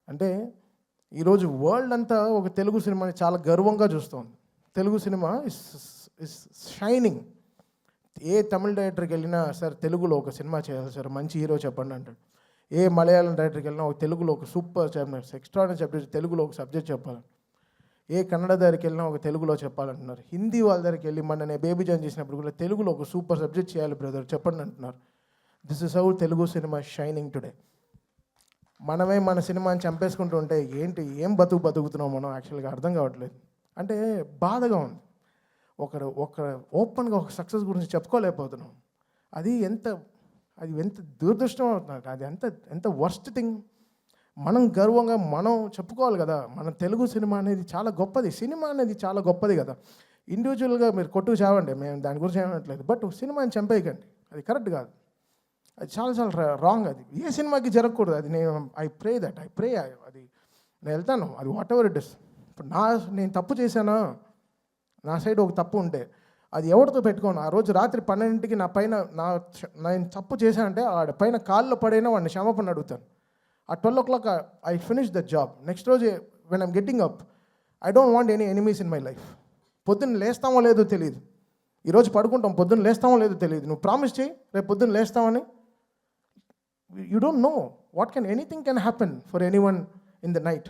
అంటే ఈరోజు వరల్డ్ అంతా ఒక తెలుగు సినిమాని చాలా గర్వంగా చూస్తుంది. Telugu cinema is shining. ఏ తమిళ డైరెక్టర్కి వెళ్ళినా సార్ తెలుగులో ఒక సినిమా చేయాలి సార్, మంచి హీరో చెప్పండి అంటాడు. ఏ మలయాళం డైరెక్టర్కి వెళ్ళినా ఒక తెలుగులో ఒక సూపర్ ఎక్స్ట్రాడినరీ సబ్జెక్ట్, తెలుగులో ఒక సబ్జెక్ట్ చెప్పాలి. ఏ కన్నడ దగ్గరికి వెళ్ళినా ఒక తెలుగులో చెప్పాలంటున్నారు. హిందీ వాళ్ళ దగ్గరికి వెళ్ళి నేను బేబీ జాన్ చేసినప్పుడు కూడా తెలుగులో ఒక సూపర్ సబ్జెక్ట్ చేయాలి బ్రదర్ చెప్పండి అంటున్నారు. This is how Telugu cinema shining today. మనమే మన సినిమాని చంపేసుకుంటూ ఉంటే ఏం బతుకుతున్నాం మనం యాక్చువల్గా అర్థం కావట్లేదు. అంటే బాధగా ఉంది. ఒకరు ఓపెన్గా ఒక సక్సెస్ గురించి చెప్పుకోలేకపోతున్నాం. అది ఎంత దురదృష్టం అవుతుంది. అది ఎంత వర్స్ట్ థింగ్. మనం గర్వంగా మనం చెప్పుకోవాలి కదా, మన తెలుగు సినిమా అనేది చాలా గొప్పది. సినిమా అనేది చాలా గొప్పది కదా. ఇండివిజువల్గా మీరు కొట్టుకు చావండి, మేము దాని గురించి ఏమనట్లేదు. బట్ సినిమాని చంపేయకండి, అది కరెక్ట్ కాదు. అది చాలా రాంగ్. అది ఏ సినిమాకి జరగకూడదు. అది ఐ ప్రే అది నేను వెళ్తాను, అది వాట్ ఎవర్ ఇట్ ఇస్. ఇప్పుడు నేను తప్పు చేశానా, నా సైడ్ ఒక తప్పు ఉంటే అది ఎవరితో పెట్టుకోను. ఆ రోజు రాత్రి 12కి నా పైన నేను తప్పు చేశానంటే ఆడ పైన కాళ్ళు పడైనా వాడిని క్షమాపణ అడుగుతాను. ఆ 12 o'clock I finish the job. Next రోజు when I'm getting up, I don't want any enemies in my life. పొద్దున్న లేస్తామో లేదో తెలియదు, ఈరోజు పడుకుంటాం, పొద్దున్న లేస్తామో లేదో తెలియదు. నువ్వు ప్రామిస్ చేయి రేపు పొద్దున్న లేస్తామని. You don't know what anything can happen for anyone in the night.